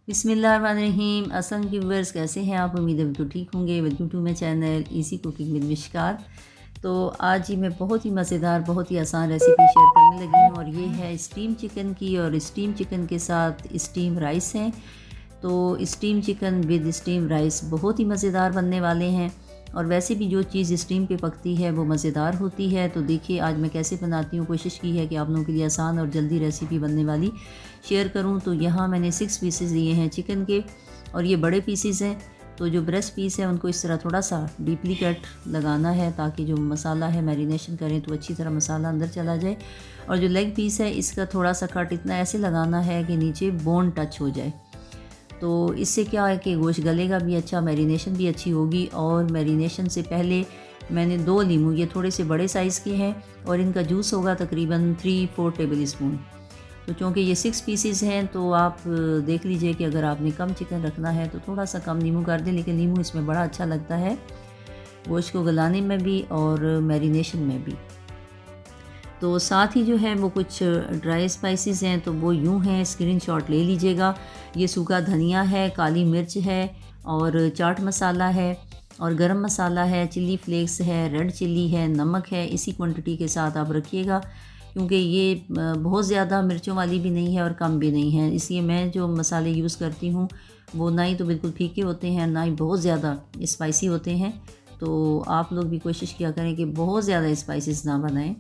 बिस्मिल्लाहिर्रहमानिर्रहीम। अस्सलाम व्यूवर्स, कैसे हैं आप? उम्मीद है तो ठीक होंगे। Welcome to my channel easy cooking with Mishkat. तो आज ही मैं बहुत ही मज़ेदार, बहुत ही आसान रेसिपी शेयर करने लगी हूँ और ये है स्टीम चिकन की। और स्टीम चिकन के साथ स्टीम राइस हैं। तो steam chicken with steam rice बहुत ही मज़ेदार बनने वाले हैं। और वैसे भी जो चीज़ स्टीम पे पकती है वो मज़ेदार होती है। तो देखिए आज मैं कैसे बनाती हूँ। कोशिश की है कि आप लोगों के लिए आसान और जल्दी रेसिपी बनने वाली शेयर करूँ। तो यहाँ मैंने 6 पीसेस लिए हैं चिकन के और ये बड़े पीसेस हैं। तो जो ब्रेस्ट पीस है उनको इस तरह थोड़ा सा डीपली कट लगाना है ताकि जो मसाला है मैरिनेशन करें तो अच्छी तरह मसाला अंदर चला जाए। और जो लेग पीस है इसका थोड़ा सा कट इतना ऐसे लगाना है कि नीचे बोन टच हो जाए। तो इससे क्या है कि गोश्त गलेगा भी अच्छा, मैरिनेशन भी अच्छी होगी। और मैरिनेशन से पहले मैंने 2 लीमू, ये थोड़े से बड़े साइज़ के हैं और इनका जूस होगा तकरीबन 3-4 टेबल स्पून। तो चूँकि ये 6 पीसेस हैं तो आप देख लीजिए कि अगर आपने कम चिकन रखना है तो थोड़ा सा कम नींबू कर दें, लेकिन नींबू इसमें बड़ा अच्छा लगता है गोश्त को गलाने में भी और मैरिनेशन में भी। तो साथ ही जो है वो कुछ ड्राई स्पाइसेस हैं, तो वो यूँ हैं, स्क्रीनशॉट ले लीजिएगा। ये सूखा धनिया है, काली मिर्च है और चाट मसाला है और गरम मसाला है, चिल्ली फ्लेक्स है, रेड चिल्ली है, नमक है। इसी क्वांटिटी के साथ आप रखिएगा क्योंकि ये बहुत ज़्यादा मिर्चों वाली भी नहीं है और कम भी नहीं है। इसलिए मैं जो मसाले यूज़ करती हूँ वो ना ही तो बिल्कुल फीके होते हैं, ना ही बहुत ज़्यादा स्पाइसी होते हैं। तो आप लोग भी कोशिश किया करें कि बहुत ज़्यादा स्पाइसेस ना बनाएं।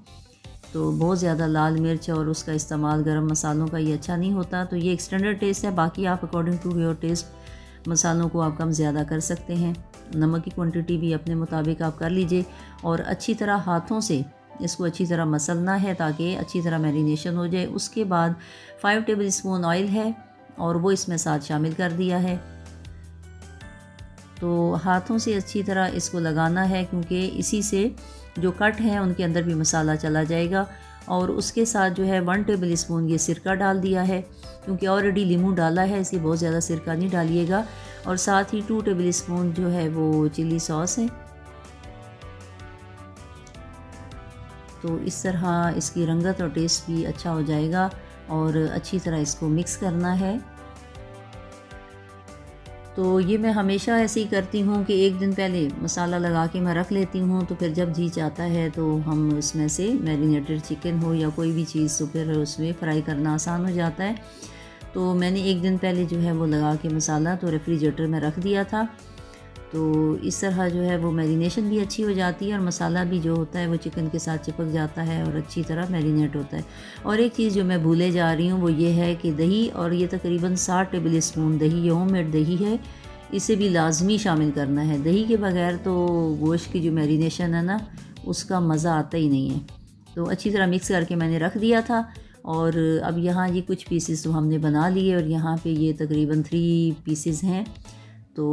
तो बहुत ज़्यादा लाल मिर्च और उसका इस्तेमाल गरम मसालों का ये अच्छा नहीं होता। तो ये एक स्टैंडर्ड टेस्ट है, बाकी आप अकॉर्डिंग टू योर टेस्ट मसालों को आप कम ज़्यादा कर सकते हैं। नमक की क्वांटिटी भी अपने मुताबिक आप कर लीजिए और अच्छी तरह हाथों से इसको अच्छी तरह मसलना है ताकि अच्छी तरह मैरिनेशन हो जाए। उसके बाद 5 टेबल स्पून ऑयल है और वो इसमें साथ शामिल कर दिया है। तो हाथों से अच्छी तरह इसको लगाना है क्योंकि इसी से जो कट हैं उनके अंदर भी मसाला चला जाएगा। और उसके साथ जो है 1 टेबल स्पून ये सिरका डाल दिया है क्योंकि ऑलरेडी लीमू डाला है, इसलिए बहुत ज़्यादा सिरका नहीं डालिएगा। और साथ ही 2 टेबल स्पून जो है वो चिली सॉस है। तो इस तरह इसकी रंगत और टेस्ट भी अच्छा हो जाएगा और अच्छी तरह इसको मिक्स करना है। तो ये मैं हमेशा ऐसे ही करती हूँ कि एक दिन पहले मसाला लगा के मैं रख लेती हूँ, तो फिर जब जी चाहता है तो हम उसमें से मैरिनेटेड चिकन हो या कोई भी चीज़ तो फिर उसमें फ्राई करना आसान हो जाता है। तो मैंने एक दिन पहले जो है वो लगा के मसाला तो रेफ्रिजरेटर में रख दिया था। तो इस तरह जो है वो मैरिनेशन भी अच्छी हो जाती है और मसाला भी जो होता है वो चिकन के साथ चिपक जाता है और अच्छी तरह मैरिनेट होता है। और एक चीज़ जो मैं भूले जा रही हूँ वो ये है कि दही, और ये तकरीबन 60 टेबल स्पून दही, ये होममेड दही है, इसे भी लाजमी शामिल करना है। दही के बगैर तो गोश्त की जो मैरिनेशन है ना उसका मज़ा आता ही नहीं है। तो अच्छी तरह मिक्स करके मैंने रख दिया था। और अब यहाँ ये कुछ पीसेस तो हमने बना लिए और यहाँ पे ये तकरीबन 3 पीसेस हैं। तो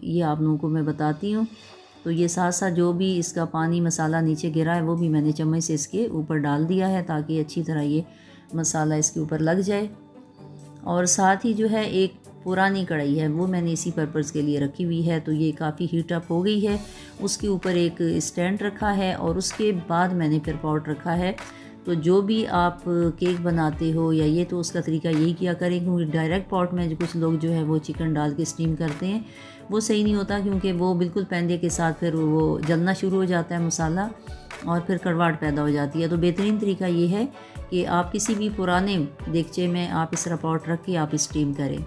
ये आप लोगों को मैं बताती हूँ। तो ये साथ साथ जो भी इसका पानी मसाला नीचे गिरा है वो भी मैंने चम्मच से इसके ऊपर डाल दिया है ताकि अच्छी तरह ये मसाला इसके ऊपर लग जाए। और साथ ही जो है एक पुरानी कढ़ाई है वो मैंने इसी पर्पज़ के लिए रखी हुई है। तो ये काफ़ी हीट अप हो गई है, उसके ऊपर एक स्टैंड रखा है और उसके बाद मैंने फिर पॉट रखा है। तो जो भी आप केक बनाते हो या ये, तो उसका तरीका यही किया करें क्योंकि डायरेक्ट पॉट में जो कुछ लोग जो है वो चिकन डाल के स्टीम करते हैं वो सही नहीं होता क्योंकि वो बिल्कुल पैंदे के साथ फिर वो जलना शुरू हो जाता है मसाला और फिर कड़वाहट पैदा हो जाती है। तो बेहतरीन तरीका ये है कि आप किसी भी पुराने देगचे में आप इस तरह पॉट रख के आप स्टीम करें।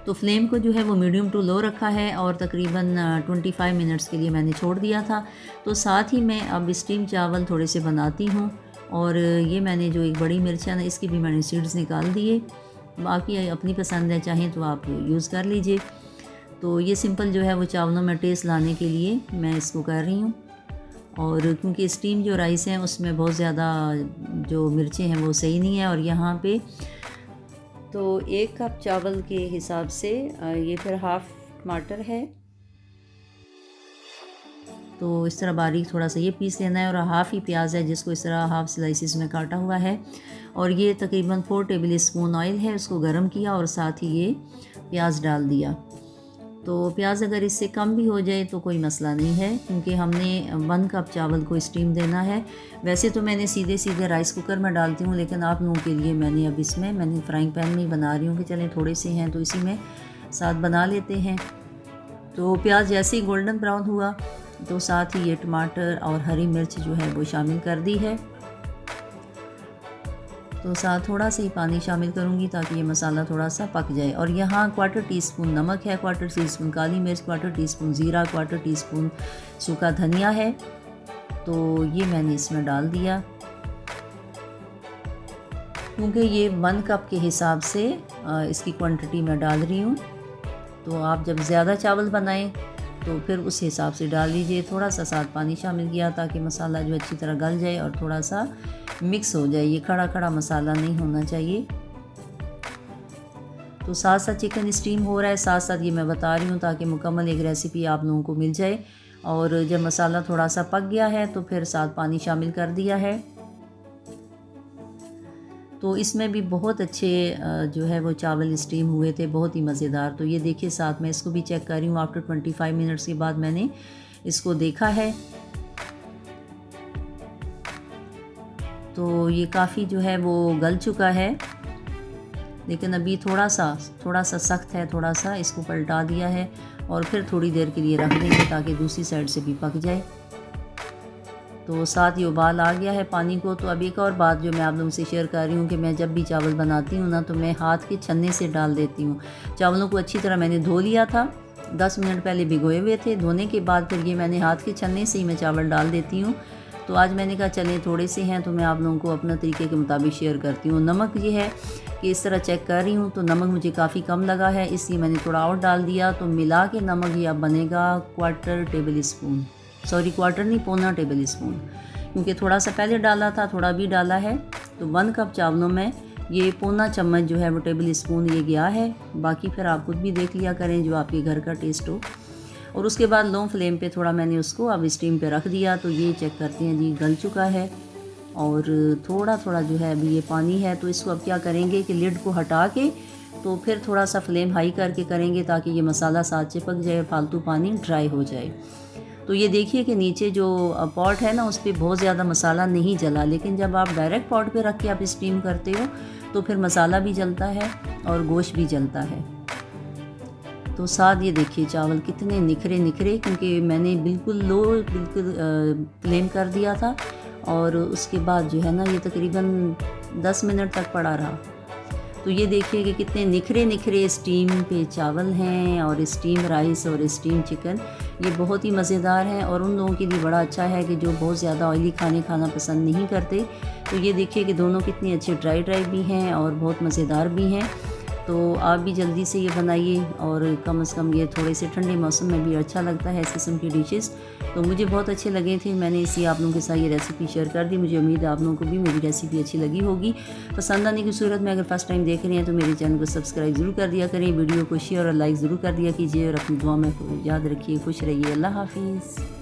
तो फ्लेम को जो है वो मीडियम टू लो रखा है और तकरीबन 25 मिनट्स के लिए मैंने छोड़ दिया था। तो साथ ही मैं अब स्टीम चावल थोड़े से बनाती हूँ। और ये मैंने जो एक बड़ी मिर्च है ना इसकी भी मैंने सीड्स निकाल दिए, बाकी अपनी पसंद है, चाहें तो आप यूज़ कर लीजिए। तो ये सिंपल जो है वो चावलों में टेस्ट लाने के लिए मैं इसको कर रही हूँ। और क्योंकि स्टीम जो राइस हैं उसमें बहुत ज़्यादा जो मिर्चें हैं वो सही नहीं है। और यहाँ पे तो 1 कप चावल के हिसाब से ये फिर हाफ़ टमाटर है, तो इस तरह बारीक थोड़ा सा ये पीस लेना है। और हाफ़ ही प्याज है जिसको इस तरह हाफ़ स्लाइसिस में काटा हुआ है। और ये तकरीबन 4 टेबल स्पून ऑयल है, उसको गर्म किया और साथ ही ये प्याज डाल दिया। तो प्याज अगर इससे कम भी हो जाए तो कोई मसला नहीं है, क्योंकि हमने 1 कप चावल को स्टीम देना है। वैसे तो मैंने सीधे सीधे राइस कुकर में डालती हूँ, लेकिन आप लोगों के लिए मैंने अब इसमें फ्राइंग पैन में ही बना रही हूँ कि चलें थोड़े से हैं तो इसी में साथ बना लेते हैं। तो प्याज जैसे ही गोल्डन ब्राउन हुआ तो साथ ही ये टमाटर और हरी मिर्च जो है वो शामिल कर दी है। तो साथ थोड़ा सा ही पानी शामिल करूँगी ताकि ये मसाला थोड़ा सा पक जाए। और यहाँ 1/4 टीस्पून नमक है, 1/4 टीस्पून काली मिर्च, 1/4 टीस्पून ज़ीरा, 1/4 टीस्पून सूखा धनिया है। तो ये मैंने इसमें डाल दिया, क्योंकि ये 1 कप के हिसाब से इसकी क्वांटिटी मैं डाल रही हूँ। तो आप जब ज़्यादा चावल बनाएं तो फिर उस हिसाब से डाल लीजिए। थोड़ा सा साथ पानी शामिल किया ताकि मसाला जो अच्छी तरह गल जाए और थोड़ा सा मिक्स हो जाए। ये खड़ा खड़ा मसाला नहीं होना चाहिए। तो साथ साथ चिकन स्टीम हो रहा है, साथ साथ ये मैं बता रही हूँ ताकि मुकम्मल एक रेसिपी आप लोगों को मिल जाए। और जब मसाला थोड़ा सा पक गया है तो फिर साथ पानी शामिल कर दिया है। तो इसमें भी बहुत अच्छे जो है वो चावल स्टीम हुए थे, बहुत ही मज़ेदार। तो ये देखिए साथ में इसको भी चेक कर रही हूँ। आफ्टर 25 मिनट्स के बाद मैंने इसको देखा है तो ये काफ़ी जो है वो गल चुका है, लेकिन अभी थोड़ा सा सख्त है। थोड़ा सा इसको पलटा दिया है और फिर थोड़ी देर के लिए रख देंगे ताकि दूसरी साइड से भी पक जाए। तो साथ ही उबाल आ गया है पानी को। तो अब एक और बात जो मैं आप लोगों से शेयर कर रही हूँ कि मैं जब भी चावल बनाती हूँ ना तो मैं हाथ के छन्ने से डाल देती हूँ। चावलों को अच्छी तरह मैंने धो लिया था, 10 मिनट पहले भिगोए हुए थे। धोने के बाद फिर ये मैंने हाथ के छन्ने से ही मैं चावल डाल देती हूँ। तो आज मैंने कहा चलें थोड़े से हैं तो मैं आप लोगों को अपना तरीके के मुताबिक शेयर करती हूँ। नमक ये है कि इस तरह चेक कर रही हूँ तो नमक मुझे काफ़ी कम लगा है, इसलिए मैंने थोड़ा और डाल दिया। तो मिला के नमक ये अब बनेगा 1/4 टेबल स्पून, सॉरी 1/4 नहीं 1/4 टेबल स्पून, क्योंकि थोड़ा सा पहले डाला था, थोड़ा भी डाला है। तो 1 कप चावलों में ये 1/4 चम्मच जो है वो टेबल स्पून ये गया है। बाकी फिर आप खुद भी देख लिया करें जो आपके घर का टेस्ट हो। और उसके बाद लो फ्लेम पे थोड़ा मैंने उसको अब स्टीम पे रख दिया। तो ये चेक करते हैं जी गल चुका है और थोड़ा थोड़ा जो है अभी ये पानी है। तो इसको अब क्या करेंगे कि लिड को हटा के तो फिर थोड़ा सा फ्लेम हाई करके करेंगे ताकि ये मसाला साथ चिपक जाए, फालतू पानी ड्राई हो जाए। तो ये देखिए कि नीचे जो पॉट है ना उस पर बहुत ज़्यादा मसाला नहीं जला, लेकिन जब आप डायरेक्ट पॉट पे रख के आप स्टीम करते हो तो फिर मसाला भी जलता है और गोश्त भी जलता है। तो साथ ये देखिए चावल कितने निखरे निखरे, क्योंकि मैंने बिल्कुल फ्लेम कर दिया था। और उसके बाद जो है ना ये तकरीबन 10 मिनट तक पड़ा रहा। तो ये देखिए कि कितने निखरे निखरे स्टीम पे चावल हैं और स्टीम राइस और स्टीम चिकन। ये बहुत ही मज़ेदार है और उन लोगों के लिए बड़ा अच्छा है कि जो बहुत ज़्यादा ऑयली खाना पसंद नहीं करते। तो ये देखिए कि दोनों कितने अच्छे ड्राई भी हैं और बहुत मज़ेदार भी हैं। तो आप भी जल्दी से ये बनाइए और कम से कम ये थोड़े से ठंडे मौसम में भी अच्छा लगता है इस किस्म की डिशेस। तो मुझे बहुत अच्छे लगे थे, मैंने इसी आप लोगों के साथ ये रेसिपी शेयर कर दी। मुझे उम्मीद है आप लोगों को भी मेरी रेसिपी अच्छी लगी होगी। पसंद आने की सूरत में अगर फर्स्ट टाइम देख रहे हैं तो मेरे चैनल को सब्सक्राइब ज़रूर कर दिया करें, वीडियो को शेयर और लाइक ज़रूर कर दिया कीजिए और अपनी दुआ में याद रखिए। खुश रहिए। अल्लाह हाफिज़।